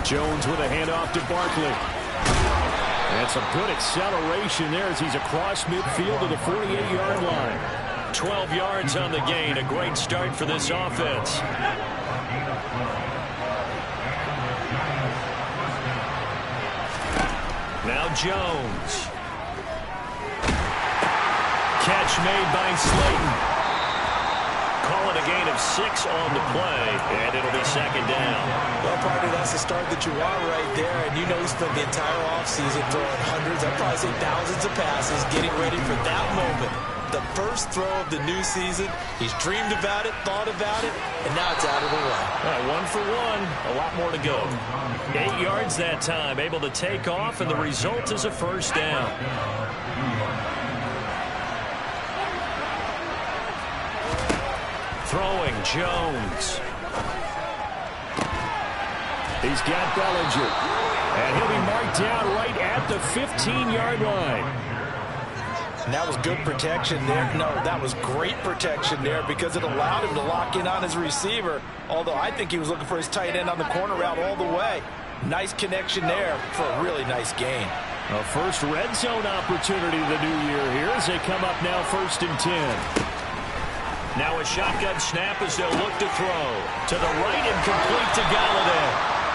Jones with a handoff to Barkley. And some good acceleration there as he's across midfield to the 48-yard line. 12 yards on the gain. A great start for this offense. Now Jones. Catch made by Slayton. Call it a gain of 6 on the play, and it'll be second down. Well, partner, that's the start that you want right there, and you know he spent the entire offseason throwing hundreds, I'd probably say thousands of passes, getting ready for that moment. The first throw of the new season. He's dreamed about it, thought about it, and now it's out of the way. All right, 1 for 1, a lot more to go. 8 yards that time, able to take off, and the result is a first down. Throwing, Jones. He's got Bellinger. And he'll be marked down right at the 15-yard line. And that was good protection there. No, that was great protection there because it allowed him to lock in on his receiver. Although I think he was looking for his tight end on the corner route all the way. Nice connection there for a really nice gain. A first red zone opportunity of the new year here as they come up now 1st and 10. Now a shotgun snap as they'll look to throw. To the right and complete to Galladay.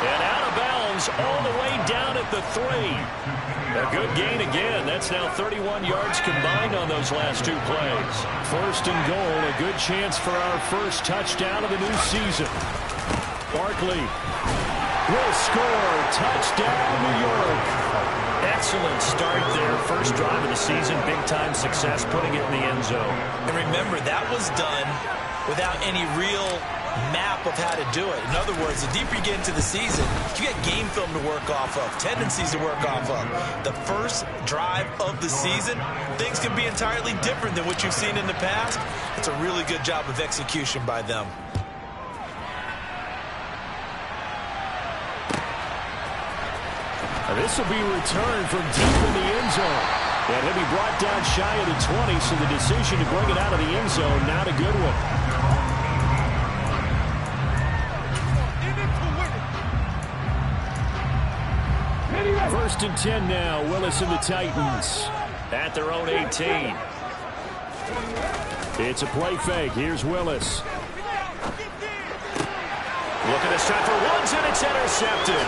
And out of bounds all the way down at the 3. A good gain again. That's now 31 yards combined on those last 2 plays. 1st and goal. A good chance for our first touchdown of the new season. Barkley will score. Touchdown, New York. Excellent start there. First drive of the season. Big-time success putting it in the end zone. And remember, that was done without any real map of how to do it. In other words, the deeper you get into the season, you get game film to work off of, tendencies to work off of. The first drive of the season, things can be entirely different than what you've seen in the past. It's a really good job of execution by them. This will be returned from deep in the end zone. And he'll be brought down shy of the 20, so the decision to bring it out of the end zone, not a good one. First and 10 now, Willis and the Titans at their own 18. It's a play fake. Here's Willis. Looking to set for Woods, and it's intercepted.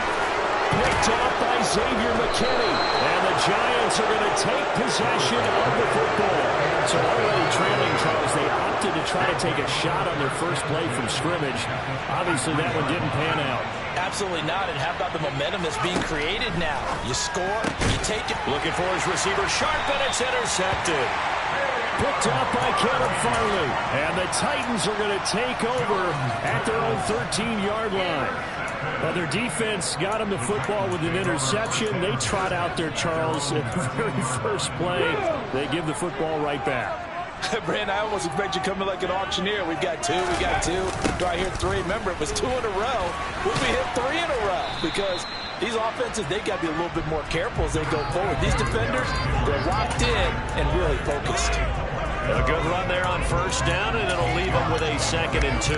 Picked off by Xavier McKinney. And the Giants are going to take possession of the football. So already trailing, Charles, they opted to try to take a shot on their first play from scrimmage. Obviously, that one didn't pan out. Absolutely not. And how about the momentum that's being created now? You score, you take it. Looking for his receiver, Sharp, and it's intercepted. Picked off by Caleb Farley. And the Titans are going to take over at their own 13-yard line. Well, their defense got them the football with an interception. They trot out there, Charles, at the very first play. They give the football right back. Brand, I almost expect you coming like an auctioneer. We've got 2, we got 2. Do I hear 3? Remember, it was 2 in a row. Will we hit 3 in a row? Because these offenses, they got to be a little bit more careful as they go forward. These defenders, they're locked in and really focused. A good run there on first down, and it'll leave them with a 2nd and 2.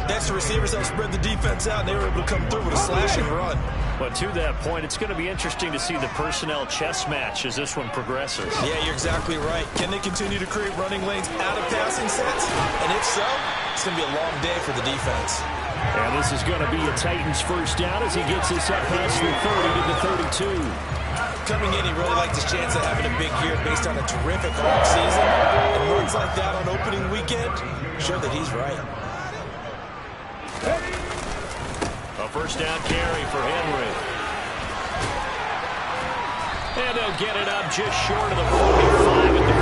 That's the receivers that spread the defense out, and they were able to come through with a slash and run. But to that point, it's going to be interesting to see the personnel chess match as this one progresses. Yeah, you're exactly right. Can they continue to create running lanes out of passing sets? And if so, it's going to be a long day for the defense. And this is going to be a Titans first down as he gets this up past the 30 to the 32. Coming in, he really liked his chance of having a big year based on a terrific offseason. And runs like that on opening weekend show that he's right. A first down carry for Henry. And they'll get it up just short of the 45 at the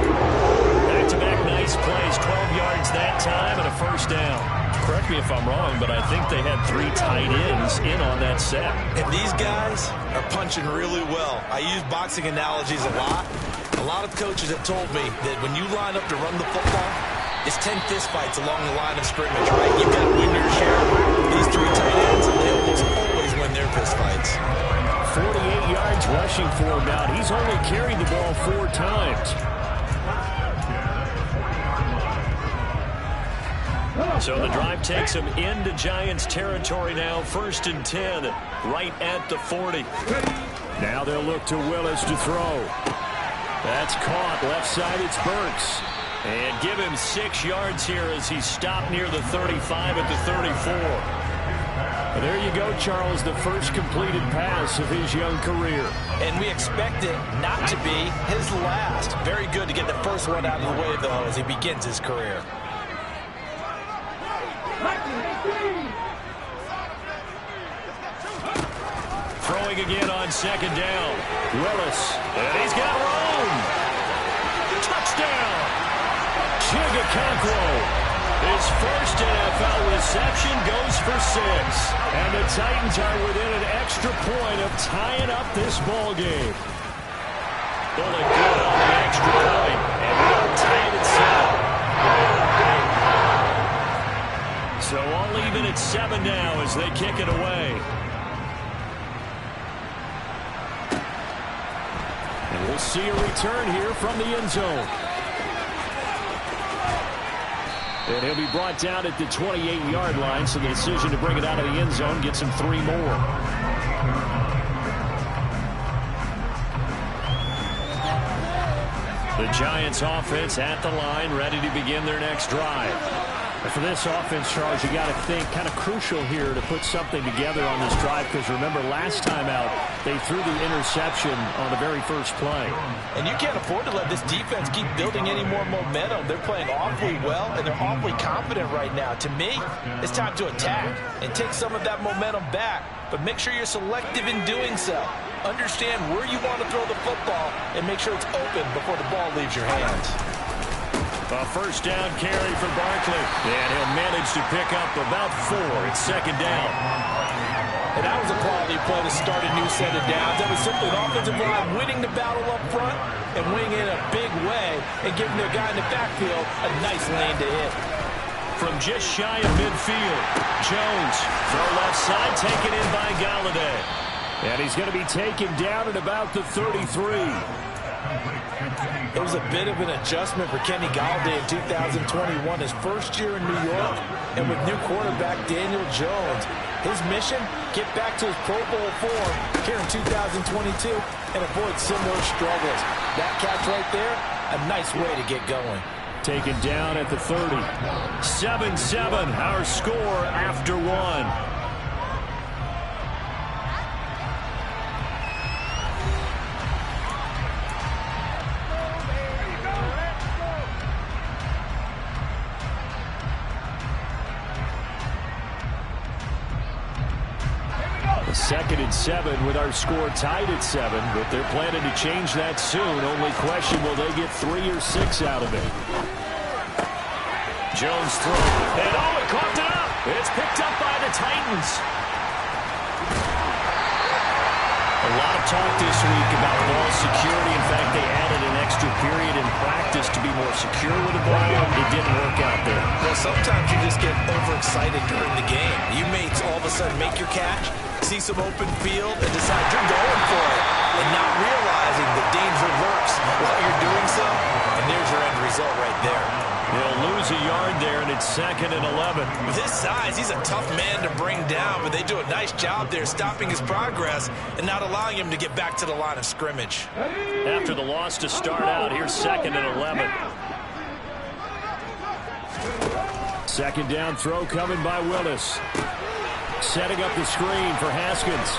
44. Back-to-back nice plays, 12 yards that time and a first down. Correct me if I'm wrong, but I think they had 3 tight ends in on that set. And these guys are punching really well. I use boxing analogies a lot. A lot of coaches have told me that when you line up to run the football, it's 10 fistfights along the line of scrimmage, right? You've got to win your share. These 3 tight ends, they almost always win their fistfights. 48 yards rushing for him now. He's only carried the ball 4 times. So the drive takes them into Giants territory now. 1st and 10, right at the 40. Now they'll look to Willis to throw. That's caught. Left side, it's Burks. And give him 6 yards here as he's stopped near the 35 at the 34. Well, there you go, Charles, the first completed pass of his young career. And we expect it not to be his last. Very good to get the first one out of the way, though, as he begins his career. Throwing again on 2nd down. Willis. And he's got room. Touchdown. Chigakonkwo. His first NFL reception goes for 6. And the Titans are within an extra point of tying up this ball game. Pulling good on the extra point. And we'll tie it at 7. So all even at 7 now as they kick it away. And we'll see a return here from the end zone. And he'll be brought down at the 28-yard line, so the decision to bring it out of the end zone gets him 3 more. The Giants offense at the line, ready to begin their next drive. And for this offense, Charles, you got to think kind of crucial here to put something together on this drive, because remember last time out they threw the interception on the very first play. And you can't afford to let this defense keep building any more momentum. They're playing awfully well, and they're awfully confident right now. To me, it's time to attack and take some of that momentum back, but make sure you're selective in doing so. Understand where you want to throw the football and make sure it's open before the ball leaves your hands. A first down carry for Barkley, and he'll manage to pick up about 4 at 2nd down. And that was a quality play to start a new set of downs. That was simply an offensive line winning the battle up front and winning in a big way and giving their guy in the backfield a nice lane to hit. From just shy of midfield, Jones, throw left side, taken in by Galladay. And he's going to be taken down at about the 33. It was a bit of an adjustment for Kenny Galladay in 2021, his first year in New York, and with new quarterback Daniel Jones. His mission, get back to his Pro Bowl form here in 2022 and avoid similar struggles. That catch right there, a nice way to get going. Taken down at the 30. 7-7, our score after 1. Second and 7 with our score tied at 7, but they're planning to change that soon. Only question, will they get 3 or 6 out of it? Jones throw, and he caught it up. It's picked up by the Titans. A lot of talk this week about ball security. In fact, they added an extra period in practice to be more secure with the ball. It didn't work out there. Well, sometimes you just get overexcited during the game. You may all of a sudden make your catch, see some open field, and decide you're going for it, and not realizing the danger lurks while you're doing so, and there's your end result right there. They'll lose a yard there, and it's 2nd and 11. With his size, he's a tough man to bring down, but they do a nice job there stopping his progress and not allowing him to get back to the line of scrimmage. After the loss to start out, here's 2nd and 11. 2nd down throw coming by Willis. Setting up the screen for Haskins.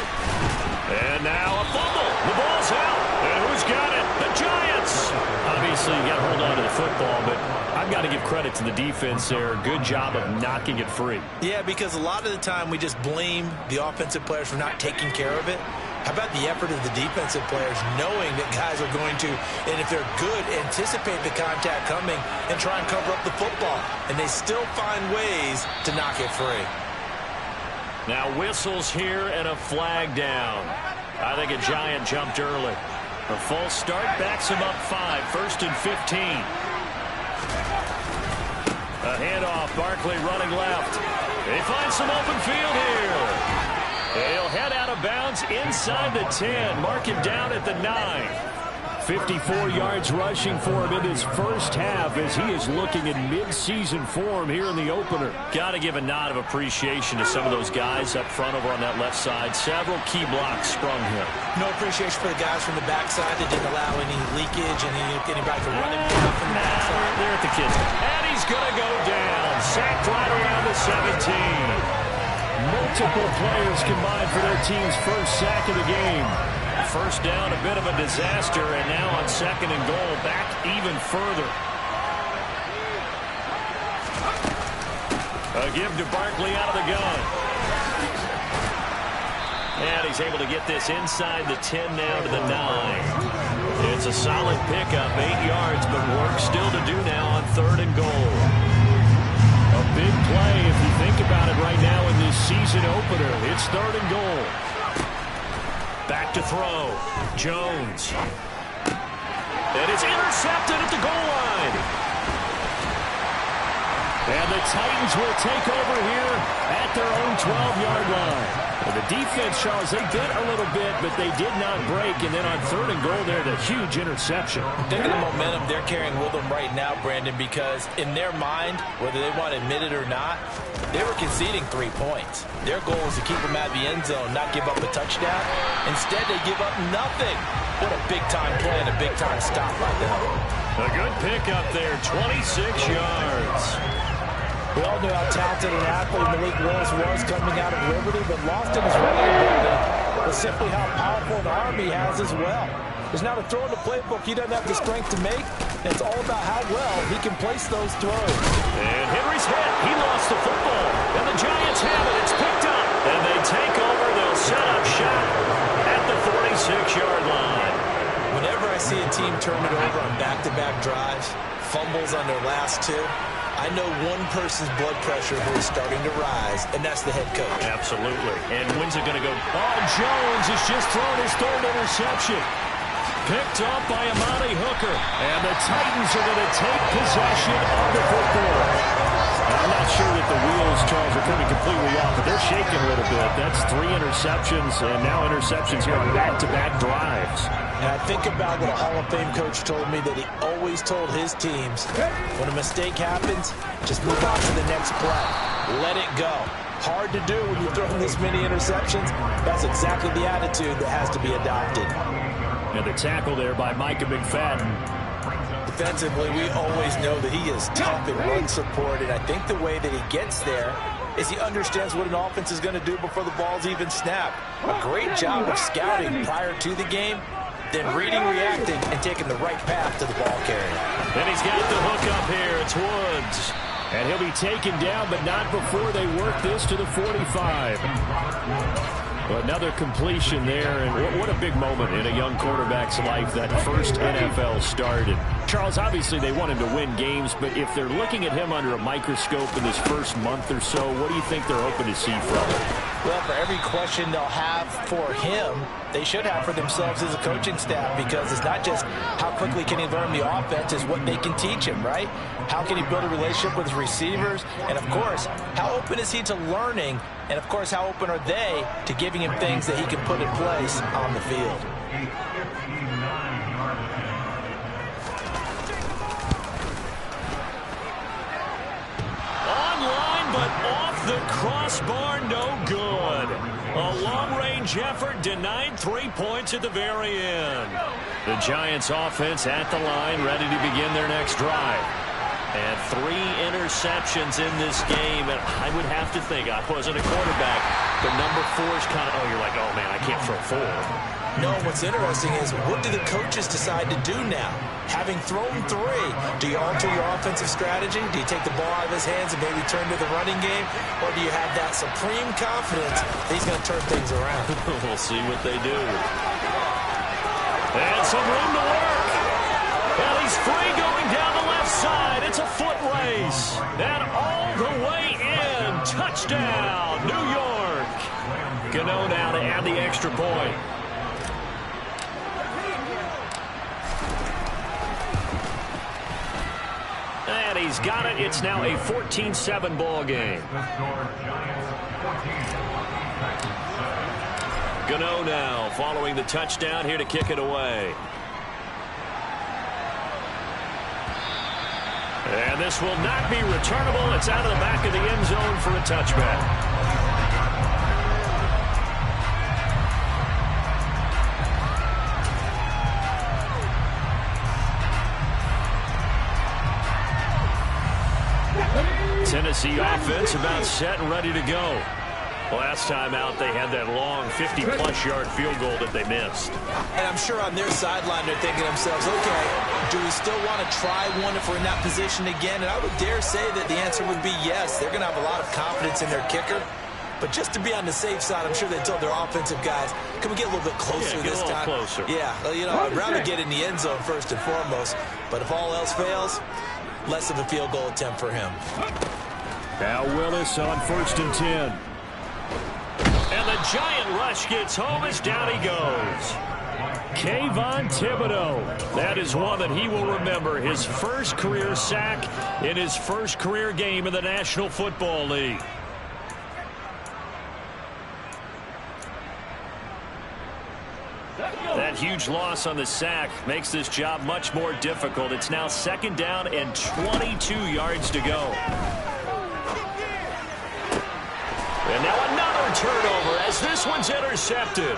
And now a fumble. The ball's out. And who's got it? The Giants. Obviously, you got to hold on to the football, but I've got to give credit to the defense there. Good job of knocking it free. Yeah, because a lot of the time we just blame the offensive players for not taking care of it. How about the effort of the defensive players knowing that guys are going to, and if they're good, anticipate the contact coming and try and cover up the football. And they still find ways to knock it free. Now whistles here and a flag down. I think a Giant jumped early. A false start backs him up 5. 1st and 15. A handoff. Barkley running left. They find some open field here. He'll head out of bounds inside the 10. Mark him down at the 9. 54 yards rushing for him in his first half as he is looking in mid-season form here in the opener. Got to give a nod of appreciation to some of those guys up front over on that left side. Several key blocks sprung here. No appreciation for the guys from the backside that didn't allow any leakage and anybody from running down from the backside. They're at the kids. And he's going to go down. Sacked right around the 17. Multiple players combined for their team's first sack of the game. First down, a bit of a disaster, and now on 2nd and goal, back even further. A give to Barkley out of the gun. And he's able to get this inside the 10 now to the 9. It's a solid pickup, 8 yards, but work still to do now on 3rd and goal. A big play if you think about it right now in this season opener. It's 3rd and goal. Back to throw. Jones. And it's intercepted at the goal line. And the Titans will take over here at their own 12-yard line. And the defense, Charles, they bit a little bit, but they did not break. And then on 3rd and goal there, the huge interception. Think of the momentum they're carrying with them right now, Brandon, because in their mind, whether they want to admit it or not, they were conceding 3 points. Their goal is to keep them out of the end zone, not give up a touchdown. Instead, they give up nothing. What a big-time play and a big-time stop right there. A good pickup there, 26 yards. We all knew how talented an athlete Malik Willis was coming out of Liberty, but lost in his running ability was simply how powerful an arm he has as well. There's not a throw in the playbook he doesn't have the strength to make. It's all about how well he can place those throws. And Henry's hit. He lost the football. And the Giants have it. It's picked up. And they take over. They'll set up shop at the 46-yard line. Whenever I see a team turn it over on back-to-back drives, fumbles on their last 2, I know one person's blood pressure who is starting to rise, and that's the head coach. Absolutely. And when's it going to go? Oh, Jones has just thrown his 3rd interception. Picked up by Amani Hooker. And the Titans are going to take possession of the football. I'm not sure that the wheels, Charles, are coming completely off, but they're shaking a little bit. That's 3 interceptions, and now interceptions here on back-to-back drives. And I think about what a Hall of Fame coach told me that he always told his teams, when a mistake happens, just move on to the next play. Let it go. Hard to do when you're throwing this many interceptions. That's exactly the attitude that has to be adopted. And the tackle there by Micah McFadden. Defensively, we always know that he is tough in run support, and I think the way that he gets there is he understands what an offense is going to do before the ball's even snapped. A great job of scouting prior to the game, then reading, reacting, and taking the right path to the ball carrier. And he's got the hook up here. It's Woods. And he'll be taken down, but not before they work this to the 45. Another completion there, and what a big moment in a young quarterback's life, that first NFL start. And Charles, obviously they want him to win games, but if they're looking at him under a microscope in this first month or so, what do you think they're hoping to see from him? Well, for every question they'll have for him, they should have for themselves as a coaching staff, because it's not just how quickly can he learn the offense, it's what they can teach him, right? How can he build a relationship with his receivers? And, of course, how open is he to learning? And, of course, how open are they to giving him things that he can put in place on the field? Online, but off the crossbar, no good. A long-range effort denied 3 points at the very end. The Giants offense at the line, ready to begin their next drive. And 3 interceptions in this game, and I would have to think, I wasn't a quarterback, but number 4 is kind of, oh, you're like, oh, man, I can't throw 4. No, what's interesting is, what do the coaches decide to do now? Having thrown 3, do you alter your offensive strategy? Do you take the ball out of his hands and maybe turn to the running game? Or do you have that supreme confidence that he's going to turn things around? We'll see what they do. And some room to work. Well, he's free going down the left side. It's a foot race. And all the way in. Touchdown, New York. Gano now to add the extra point. And he's got it. It's now a 14-7 ball game. Gano now following the touchdown here to kick it away. And this will not be returnable. It's out of the back of the end zone for a touchback. Tennessee offense about set and ready to go. Last time out, they had that long 50-plus yard field goal that they missed. And I'm sure on their sideline, they're thinking to themselves, okay, do we still want to try one if we're in that position again? And I would dare say that the answer would be yes. They're going to have a lot of confidence in their kicker. But just to be on the safe side, I'm sure they told their offensive guys, can we get a little bit closer this time? Closer. Yeah, well, you know, I'd rather get in the end zone first and foremost. But if all else fails, less of a field goal attempt for him. Now Willis on 1st and 10. And the giant rush gets home as down he goes. Kayvon Thibodeau. That is one that he will remember. His first career sack in his first career game in the National Football League. That huge loss on the sack makes this job much more difficult. It's now 2nd down and 22 yards to go. And now another turnover as this one's intercepted.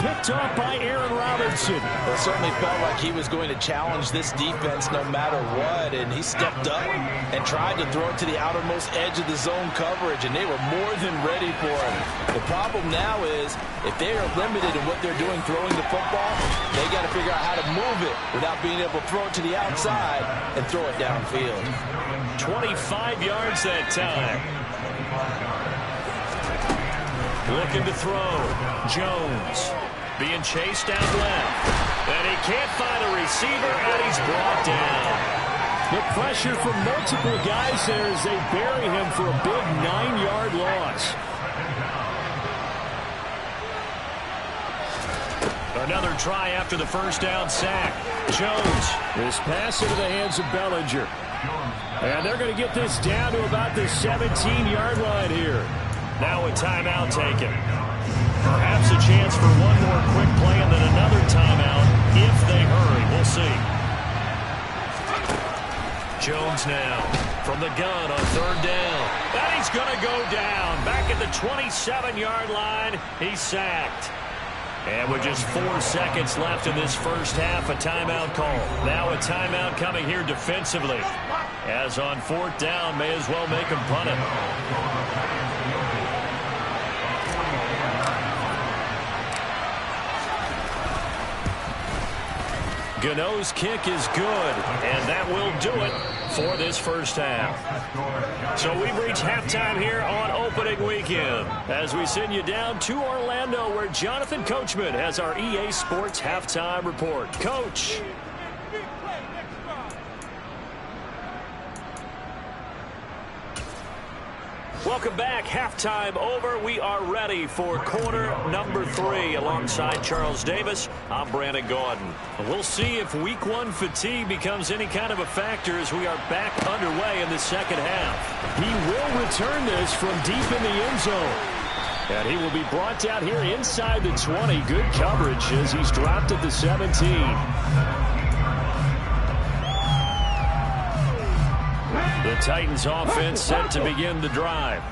Picked off by Aaron Robinson. Well, it certainly felt like he was going to challenge this defense no matter what, and he stepped up and tried to throw it to the outermost edge of the zone coverage, and they were more than ready for him. The problem now is if they are limited in what they're doing throwing the football, they got to figure out how to move it without being able to throw it to the outside and throw it downfield. 25 yards that time. Looking to throw. Jones being chased down left. And he can't find a receiver, and he's brought down. The pressure from multiple guys there as they bury him for a big 9-yard loss. Another try after the first down sack. Jones. This pass into the hands of Bellinger. And they're going to get this down to about the 17-yard line here. Now a timeout taken. Perhaps a chance for one more quick play and then another timeout if they hurry. We'll see. Jones now from the gun on 3rd down. And he's going to go down. Back at the 27-yard line, he's sacked. And with just 4 seconds left in this first half, a timeout call. Now a timeout coming here defensively. As on 4th down, may as well make him punt it. Gano's kick is good, and that will do it for this first half. So we've reached halftime here on opening weekend as we send you down to Orlando where Jonathan Coachman has our EA Sports halftime report. Coach. Welcome back. Halftime over. We are ready for quarter number 3 alongside Charles Davis. I'm Brandon Gaudin. We'll see if week 1 fatigue becomes any kind of a factor as we are back underway in the second half. He will return this from deep in the end zone. And he will be brought down here inside the 20. Good coverage as he's dropped at the 17. The Titans offense set to begin the drive.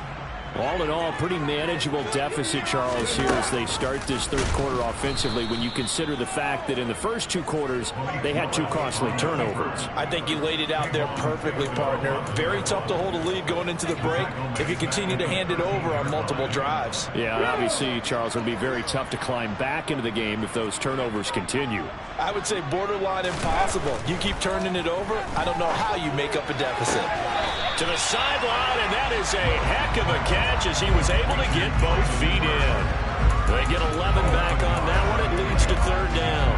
All in all, pretty manageable deficit, Charles, here as they start this third quarter offensively when you consider the fact that in the first 2 quarters, they had 2 costly turnovers. I think you laid it out there perfectly, partner. Very tough to hold a lead going into the break if you continue to hand it over on multiple drives. Yeah, and obviously, Charles, it would be very tough to climb back into the game if those turnovers continue. I would say borderline impossible. You keep turning it over, I don't know how you make up a deficit. To the sideline, and that is a heck of a catch as he was able to get both feet in. They get 11 back on that one. It leads to 3rd down.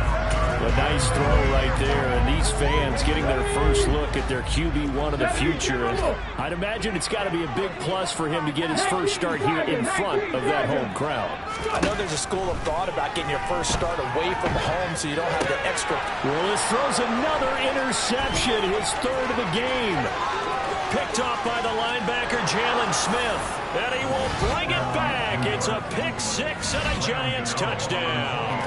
A nice throw right there, and these fans getting their first look at their QB1 of the future. And I'd imagine it's got to be a big plus for him to get his first start here in front of that home crowd. I know there's a school of thought about getting your first start away from home so you don't have the extra. Willis throws another interception, his 3rd of the game. Picked off by the linebacker, Jalen Smith. And he will bring it back. It's a pick 6 and a Giants touchdown.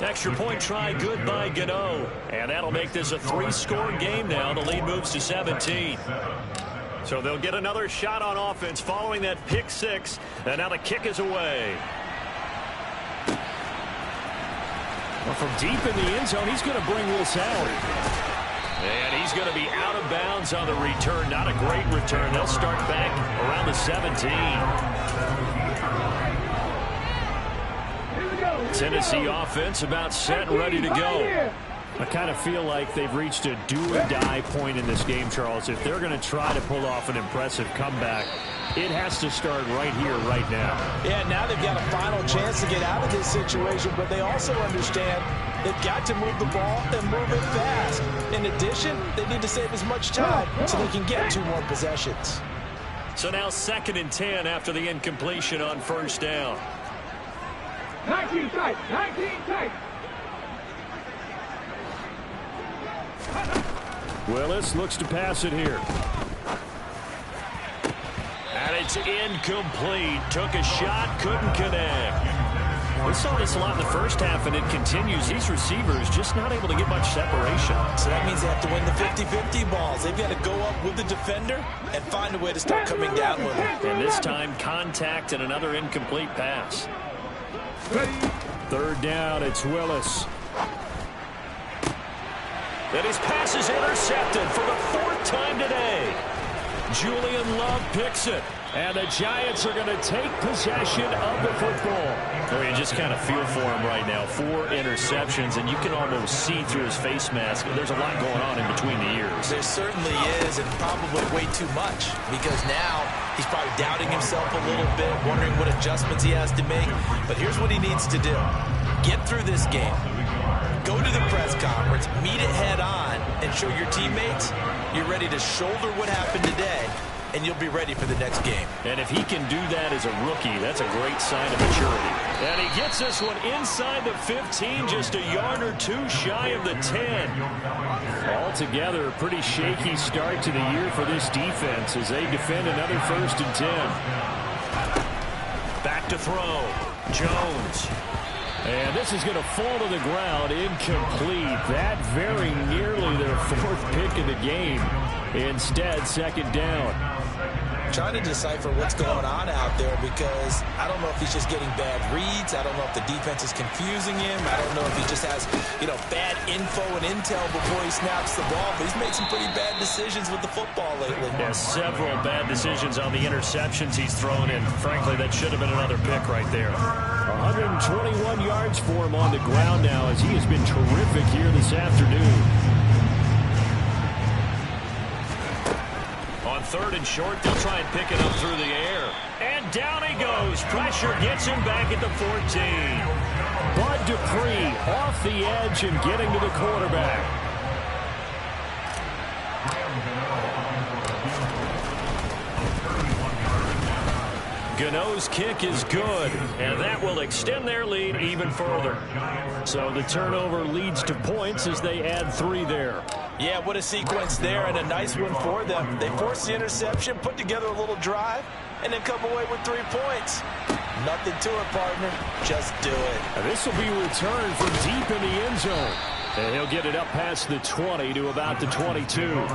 Extra point try good by Gano. And that'll make this a 3-score game now. The lead moves to 17. So they'll get another shot on offense following that pick 6. And now the kick is away. Well, from deep in the end zone, he's going to bring this out. And he's going to be out of bounds on the return. Not a great return. They'll start back around the 17. Tennessee offense about set and ready to go. I kind of feel like they've reached a do-or-die point in this game, Charles. If they're going to try to pull off an impressive comeback, it has to start right here, right now. Yeah, now they've got a final chance to get out of this situation, but they also understand they've got to move the ball and move it fast. In addition, they need to save as much time so they can get 2 more possessions. So now 2nd and 10 after the incompletion on first down. 19 tight, 19 tight. Willis looks to pass it here. And it's incomplete. Took a shot, couldn't connect. We saw this a lot in the first half, and it continues. These receivers just not able to get much separation. So that means they have to win the 50-50 balls. They've got to go up with the defender and find a way to start coming down with him. And this time, contact and another incomplete pass. 3rd down, it's Willis. And his pass is intercepted for the 4th time today. Julian Love picks it. And the Giants are going to take possession of the football. Oh, you just kind of feel for him right now. 4 interceptions, and you can almost see through his face mask. There's a lot going on in between the ears. There certainly is, and probably way too much, because now he's probably doubting himself a little bit, wondering what adjustments he has to make. But here's what he needs to do. Get through this game. Go to the press conference, meet it head on, and show your teammates you're ready to shoulder what happened today, and you'll be ready for the next game. And if he can do that as a rookie, that's a great sign of maturity. And he gets this one inside the 15, just a yard or 2 shy of the 10. Altogether, a pretty shaky start to the year for this defense as they defend another 1st and 10. Back to throw. Jones. And this is going to fall to the ground, incomplete. That very nearly their 4th pick of the game. Instead, 2nd down. Trying to decipher what's going on out there, because I don't know if he's just getting bad reads. I don't know if the defense is confusing him. I don't know if he just has, bad info and intel before he snaps the ball. But he's made some pretty bad decisions with the football lately. Yeah, several bad decisions on the interceptions he's thrown in. Frankly, that should have been another pick right there. 121 yards for him on the ground now, as he has been terrific here this afternoon. On 3rd and short, they'll try and pick it up through the air. And down he goes. Pressure gets him back at the 14. Bud Dupree off the edge and getting to the quarterback. Gano's kick is good, and that will extend their lead even further. So the turnover leads to points as they add 3 there. Yeah, what a sequence there, and a nice one for them. They force the interception, put together a little drive, and then come away with 3 points. Nothing to it, partner. Just do it. And this will be returned from deep in the end zone. And he'll get it up past the 20 to about the 22.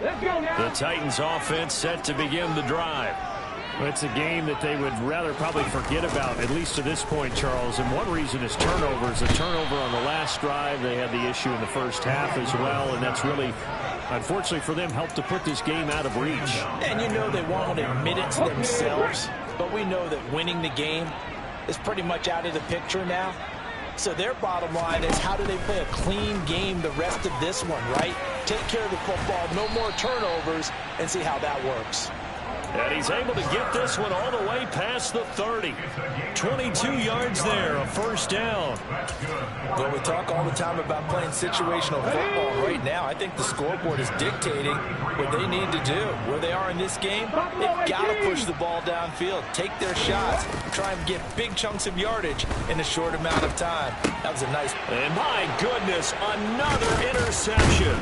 The Titans offense set to begin the drive. It's a game that they would rather probably forget about, at least to this point, Charles. And one reason is turnovers. A turnover on the last drive. They had the issue in the first half as well, and that's really, unfortunately for them, helped to put this game out of reach. And you know they won't admit it to themselves, but we know that winning the game is pretty much out of the picture now. So their bottom line is, how do they play a clean game the rest of this one, right? Take care of the football, no more turnovers, and see how that works. And he's able to get this one all the way past the 30. 22 yards there, a 1st down. Well, we talk all the time about playing situational football. Right now, I think the scoreboard is dictating what they need to do. Where they are in this game, they've got to push the ball downfield, take their shots, try and get big chunks of yardage in a short amount of time. That was a nice... And my goodness, another interception.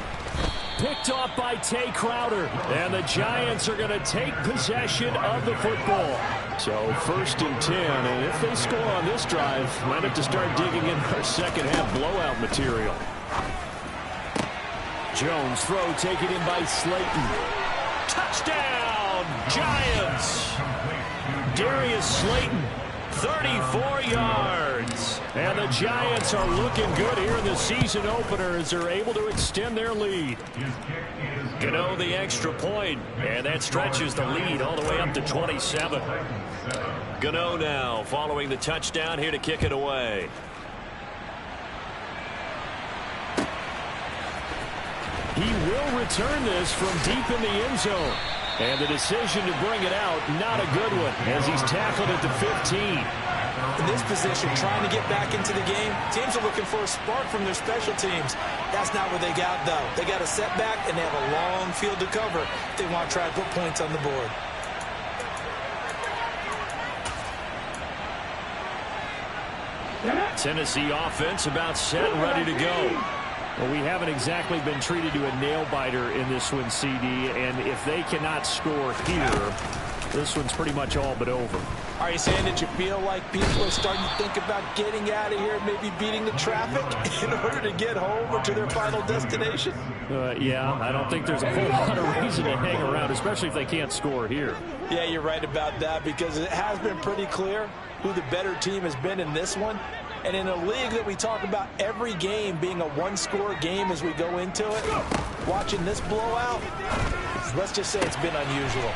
picked off by Tay Crowder. And the Giants are going to take possession of the football. So 1st and 10, and if they score on this drive, might have to start digging in our second half blowout material. Jones throw taken in by Slayton. Touchdown, Giants! Darius Slayton, 34 yards. And the Giants are looking good here in the season opener as they're able to extend their lead. Gano the extra point, and that stretches the lead all the way up to 27. Gano now following the touchdown here to kick it away. He will return this from deep in the end zone. And the decision to bring it out, not a good one, as he's tackled at the 15. In this position, trying to get back into the game, teams are looking for a spark from their special teams. That's not what they got, though. They got a setback, and they have a long field to cover if they want to try to put points on the board. Tennessee offense about set and ready to go. Well, we haven't exactly been treated to a nail-biter in this one, CD, and if they cannot score here, this one's pretty much all but over. Are you saying that you feel like people are starting to think about getting out of here, maybe beating the traffic in order to get home or to their final destination? Yeah, I don't think there's a whole lot of reason to hang around, especially if they can't score here. Yeah, you're right about that, because it has been pretty clear who the better team has been in this one. And in a league that we talk about every game being a one-score game as we go into it, watching this blowout, let's just say it's been unusual.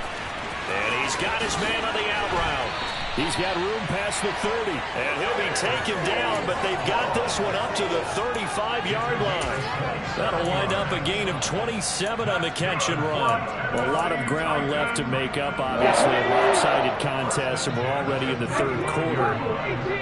And he's got his man on the out route. He's got room past the 30. And he'll be taken down, but they've got this one up to the 35-yard line. That'll wind up a gain of 27 on the catch and run. A lot of ground left to make up, obviously, a lopsided contest, and we're already in the third quarter.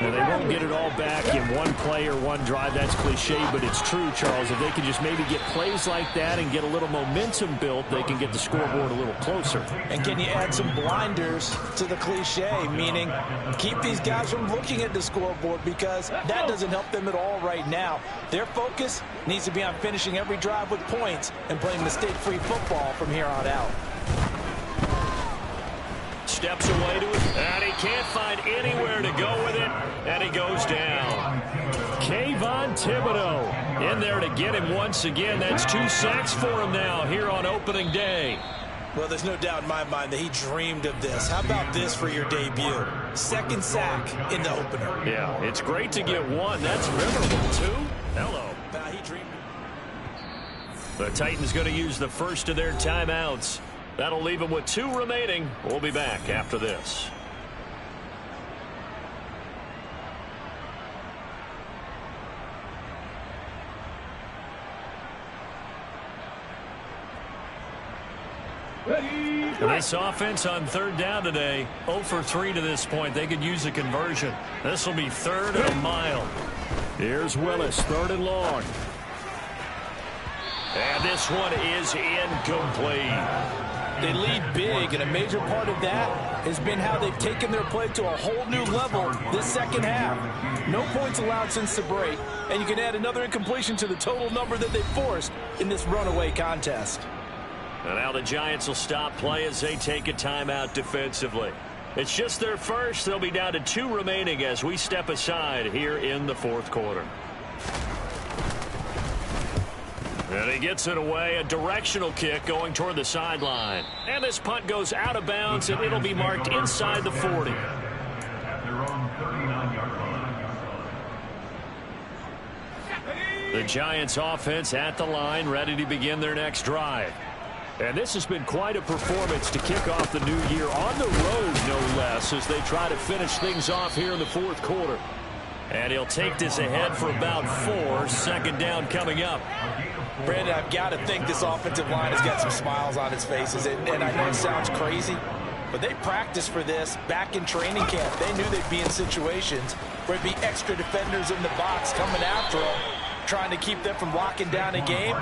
And they won't get it all back in one play or one drive. That's cliche, but it's true, Charles. If they can just maybe get plays like that and get a little momentum built, they can get the scoreboard a little closer. And can you add some blinders to the cliche, meaning keep these guys from looking at the scoreboard, because that doesn't help them at all right now. Their focus needs to be on finishing every drive with points and playing mistake-free football from here on out. Steps away to it, and he can't find anywhere to go with it, and he goes down. Kayvon Thibodeau in there to get him once again. That's 2 sacks for him now here on opening day. Well, there's no doubt in my mind that he dreamed of this. How about this for your debut? 2nd sack in the opener. Yeah, it's great to get 1. That's memorable, 2. Hello. He dreamed. The Titans going to use the first of their timeouts. That'll leave them with 2 remaining. We'll be back after this. This offense on 3rd down today, 0 for 3 to this point. They could use a conversion. This will be 3rd and a mile. Here's Willis, 3rd and long. And this one is incomplete. They lead big, and a major part of that has been how they've taken their play to a whole new level this second half. No points allowed since the break, and you can add another incompletion to the total number that they forced in this runaway contest. And now the Giants will stop play as they take a timeout defensively. It's just their first. They'll be down to 2 remaining as we step aside here in the 4th quarter. And he gets it away, a directional kick going toward the sideline. And this punt goes out of bounds, and it'll be marked inside the 40. The Giants offense at the line, ready to begin their next drive. And this has been quite a performance to kick off the new year on the road, no less, as they try to finish things off here in the 4th quarter. And he'll take this ahead for about 4. 2nd down coming up. Brandon, I've got to think this offensive line has got some smiles on its faces. And I know it sounds crazy, but they practiced for this back in training camp. They knew they'd be in situations where it'd be extra defenders in the box coming after them, trying to keep them from locking down a game.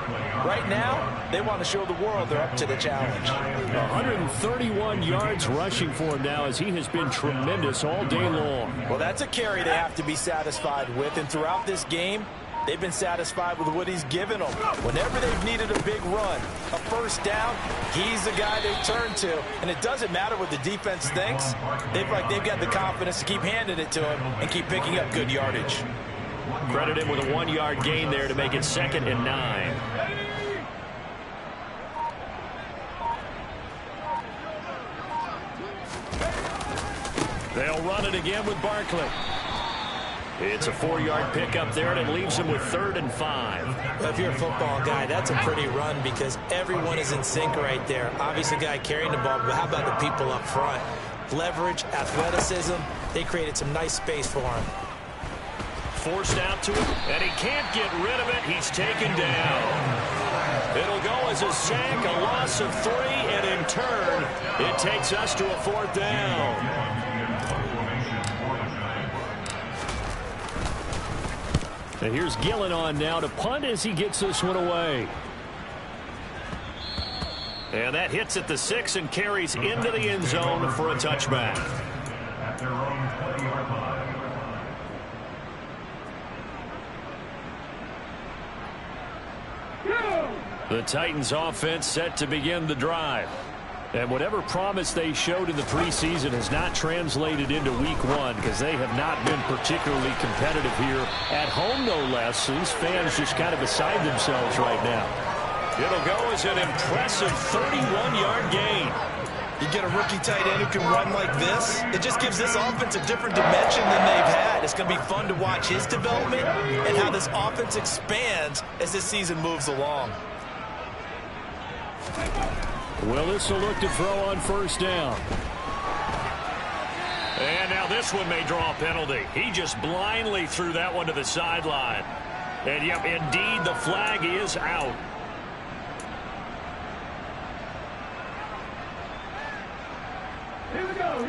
Right now, they want to show the world they're up to the challenge. 131 yards rushing for him now, as he has been tremendous all day long. Well, that's a carry they have to be satisfied with. And throughout this game, They've been satisfied with what he's given them. Whenever they've needed a big run, a first down, he's the guy they turn to. And it doesn't matter what the defense thinks. They've got the confidence to keep handing it to him and keep picking up good yardage. Credit him with a 1-yard gain there to make it 2nd and 9. They'll run it again with Barkley. It's a 4-yard pickup there, and it leaves him with 3rd and 5. If you're a football guy, that's a pretty run because everyone is in sync right there. Obviously, the guy carrying the ball, but how about the people up front? Leverage, athleticism, they created some nice space for him. Forced out to him, and he can't get rid of it. He's taken down. It'll go as a sack, a loss of 3, and in turn, it takes us to a 4th down. And here's Gillen on now to punt as he gets this one away. And that hits at the 6 and carries into the end zone for a touchback. The Titans offense set to begin the drive. And whatever promise they showed in the preseason has not translated into week 1 because they have not been particularly competitive here at home, no less. These fans just kind of beside themselves right now. It'll go as an impressive 31-yard gain. You get a rookie tight end who can run like this, it just gives this offense a different dimension than they've had. It's going to be fun to watch his development and how this offense expands as this season moves along. Willis will look to throw on 1st down. And now this one may draw a penalty. He just blindly threw that one to the sideline. And yep, indeed, the flag is out.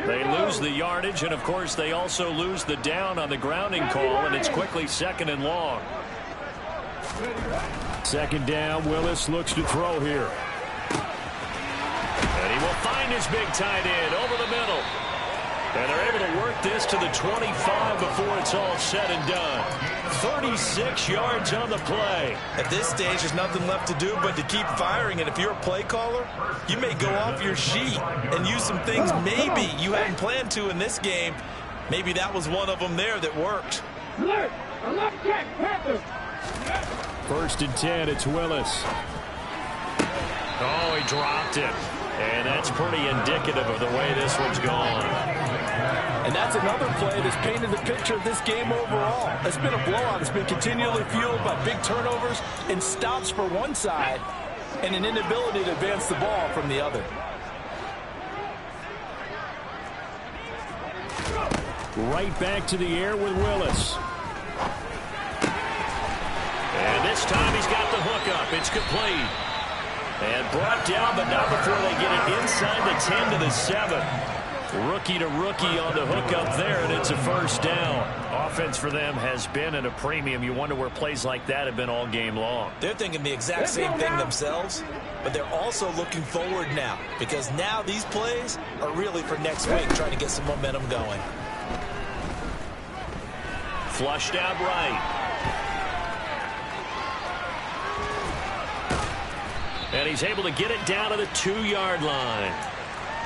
They lose the yardage, and of course they also lose the down on the grounding call, and it's quickly 2nd and long. 2nd down, Willis looks to throw here. And he will find his big tight end over the middle. And they're able to work this to the 25 before it's all said and done. 36 yards on the play. At this stage, there's nothing left to do but to keep firing. And if you're a play caller, you may go off your sheet and use some things maybe you hadn't planned to in this game. Maybe that was one of them there that worked. Alert! Alert, check, Panthers! 1st and 10, it's Willis. Oh, he dropped it. And that's pretty indicative of the way this one's gone. And that's another play that's painted the picture of this game overall. It's been a blowout. It's been continually fueled by big turnovers and stops for one side and an inability to advance the ball from the other. Right back to the air with Willis. And this time he's got the hook up. It's complete. And brought down, but not before they get it inside the 10 to the 7. Rookie to rookie on the hook up there, and it's a 1st down. Offense for them has been at a premium. You wonder where plays like that have been all game long. They're thinking the exact same thing themselves, but they're also looking forward now because now these plays are really for next week, trying to get some momentum going. Flushed out right. And he's able to get it down to the 2-yard line.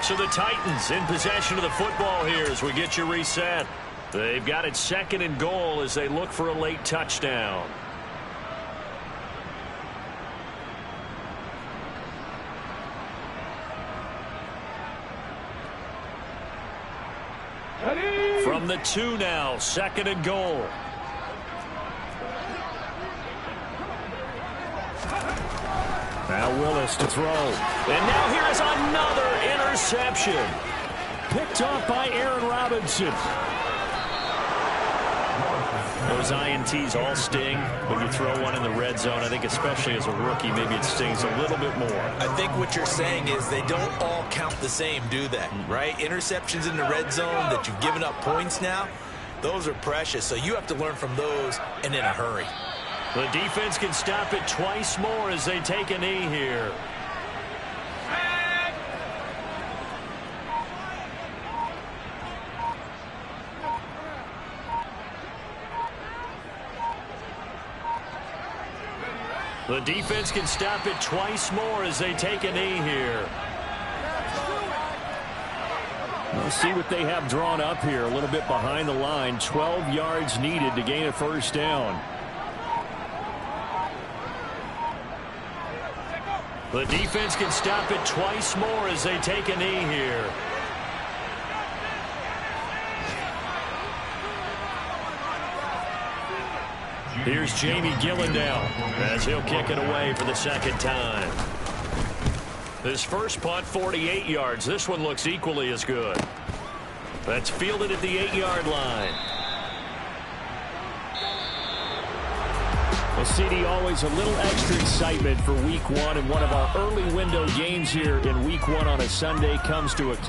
So the Titans in possession of the football here as we get you reset. They've got it 2nd and goal as they look for a late touchdown. From the 2 now, 2nd and goal. Now Willis to throw. And now here is another interception. Picked off by Aaron Robinson. Those INTs all sting, but you throw one in the red zone. I think especially as a rookie, maybe it stings a little bit more. I think what you're saying is they don't all count the same, do they? Right? Interceptions in the red zone that you've given up points now, those are precious. So you have to learn from those and in a hurry. The defense can stop it twice more as they take a knee here. The defense can stop it twice more as they take a knee here. We'll see what they have drawn up here. A little bit behind the line. 12 yards needed to gain a first down. The defense can stop it twice more as they take a knee here. Here's Jamie Gillen now as he'll kick it away for the second time. His first punt, 48 yards. This one looks equally as good. That's fielded at the 8-yard line. Well, CD, always a little extra excitement for Week 1, and one of our early window games here in Week 1 on a Sunday comes to a close.